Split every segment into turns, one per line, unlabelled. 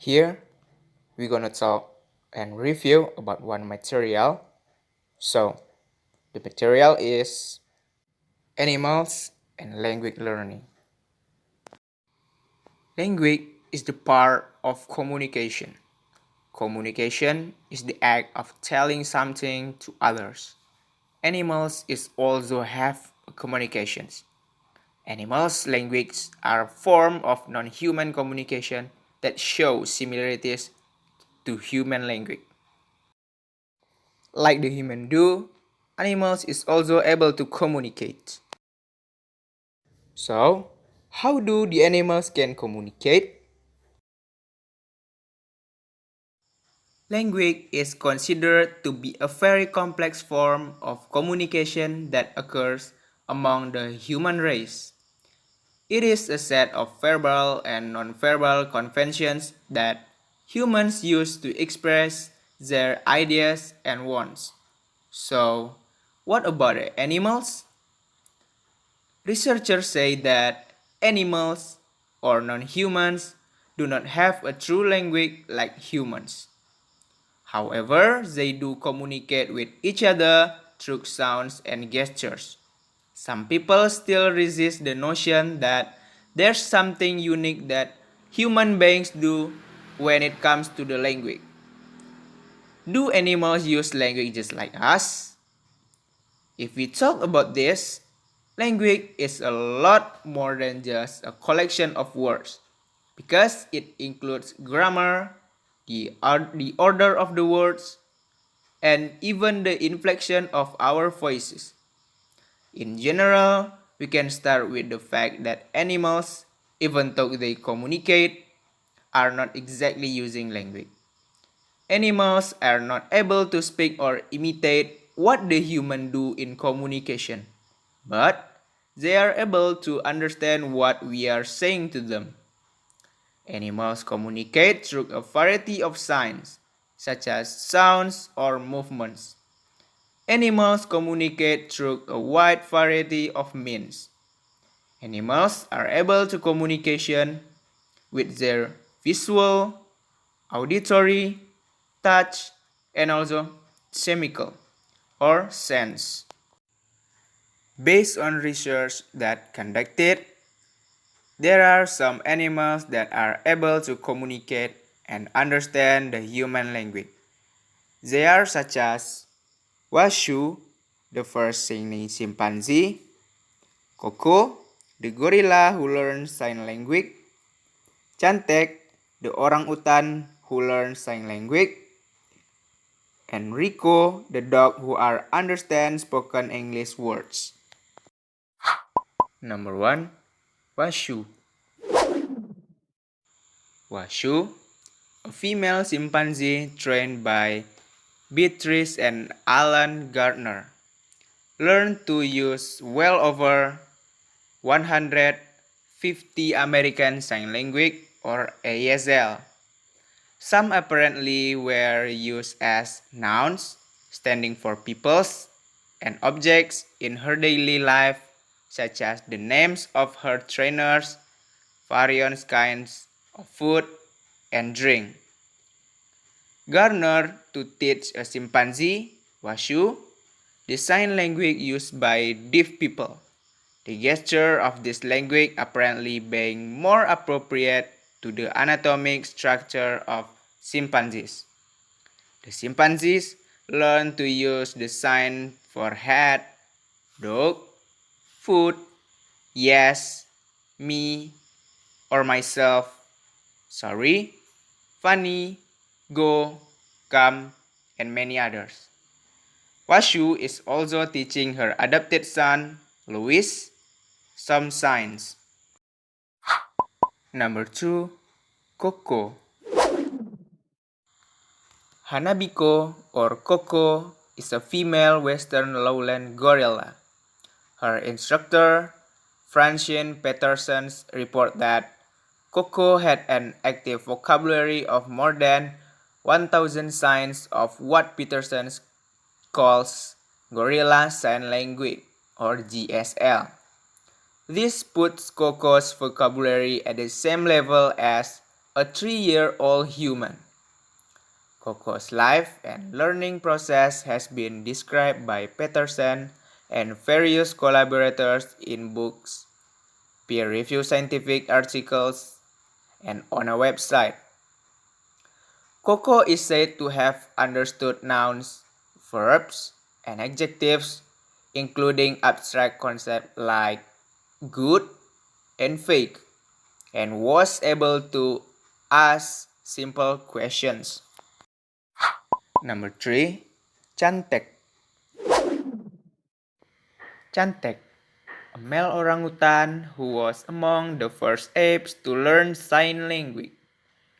Here, we're gonna talk and review about one material. So, the material is animals and language learning. Language is the part of communication. Communication is the act of telling something to others. Animals is also have communications. Animals' language are a form of non-human communication that show similarities to human language. Like the human do, animals is also able to communicate. So, how do the animals can communicate? Language is considered to be a very complex form of communication that occurs among the human race. It is a set of verbal and nonverbal conventions that humans use to express their ideas and wants. So, what about the animals? Researchers say that animals or non-humans do not have a true language like humans. However, they do communicate with each other through sounds and gestures. Some people still resist the notion that there's something unique that human beings do when it comes to the language. Do animals use language just like us? If we talk about this, language is a lot more than just a collection of words because it includes grammar, the order of the words, and even the inflection of our voices. In general, we can start with the fact that animals, even though they communicate, are not exactly using language. Animals are not able to speak or imitate what the human do in communication, but they are able to understand what we are saying to them. Animals communicate through a variety of signs, such as sounds or movements. Animals communicate through a wide variety of means. Animals are able to communication with their visual, auditory, touch, and also chemical or sense. Based on research that conducted, there are some animals that are able to communicate and understand the human language. They are such as Washu, the first singing chimpanzee, Koko, the gorilla who learns sign language, Cantek, the orangutan who learns sign language, and Rico, the dog who understands spoken English words. Number 1. Washu. Washu, a female chimpanzee trained by Beatrice and Alan Gardner, learned to use well over 150 American Sign Language or ASL. Some apparently were used as nouns, standing for peoples, and objects in her daily life, such as the names of her trainers, various kinds of food and drink. Garner to teach a chimpanzee, Washu, the sign language used by deaf people. The gesture of this language apparently being more appropriate to the anatomic structure of chimpanzees. The chimpanzees learn to use the sign for head, dog, food, yes, me, or myself, sorry, funny, go, come, and many others. Washu is also teaching her adopted son, Louis, some signs. Number 2. Koko. Hanabiko or Koko is a female western lowland gorilla. Her instructor, Francine Peterson, report that Koko had an active vocabulary of more than 1,000 signs of what Peterson calls Gorilla Sign Language or GSL. This puts Koko's vocabulary at the same level as a 3-year-old human. Coco's life and learning process has been described by Peterson and various collaborators in books, peer-reviewed scientific articles, and on a website. Coco is said to have understood nouns, verbs, and adjectives, including abstract concepts like good and fake, and was able to ask simple questions. Number 3. Cantek. Cantek, a male orangutan who was among the first apes to learn sign language,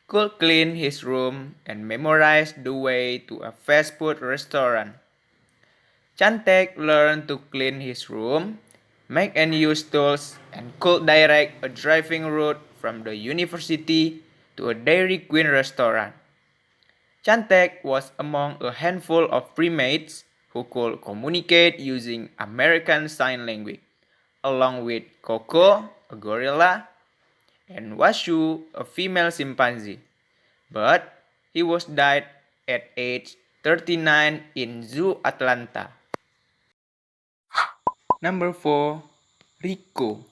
could clean his room and memorize the way to a fast food restaurant. Cantek learned to clean his room, make and use tools, and could direct a driving route from the university to a Dairy Queen restaurant. Cantek was among a handful of primates who could communicate using American Sign Language, along with Coco, a gorilla, and Washu, a female chimpanzee. But he was died at age 39 in Zoo Atlanta. Number 4. Rico.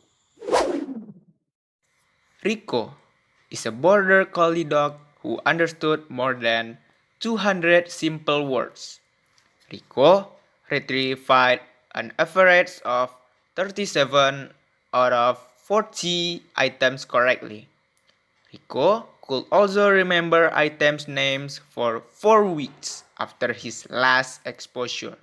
Rico is a border collie dog who understood more than 200 simple words. Rico retrieved an average of 37 out of 40 items correctly. Rico could also remember items' names for 4 weeks after his last exposure.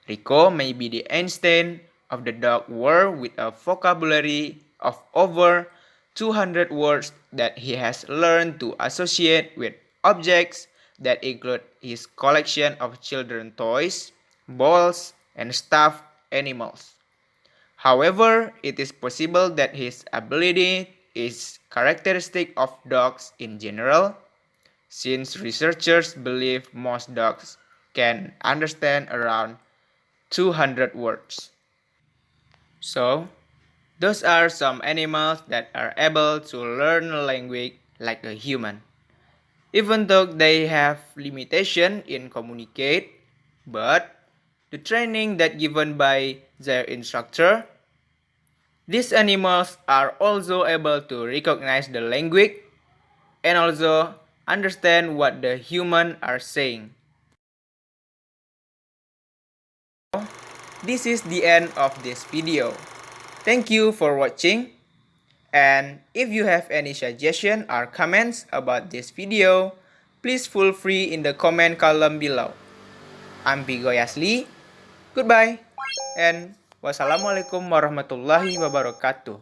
Rico may be the Einstein of the dog world with a vocabulary of over 200 words that he has learned to associate with objects that include his collection of children's toys, balls, and stuffed animals. However, it is possible that his ability is characteristic of dogs in general, since researchers believe most dogs can understand around 200 words. So, those are some animals that are able to learn a language like a human. Even though they have limitation in communicate, but the training that given by their instructor, these animals are also able to recognize the language and also understand what the human are saying. This is the end of this video. Thank you for watching. And if you have any suggestion or comments about this video, please feel free in the comment column below. I'm Pigo Yasli. Goodbye and wassalamualaikum warahmatullahi wabarakatuh.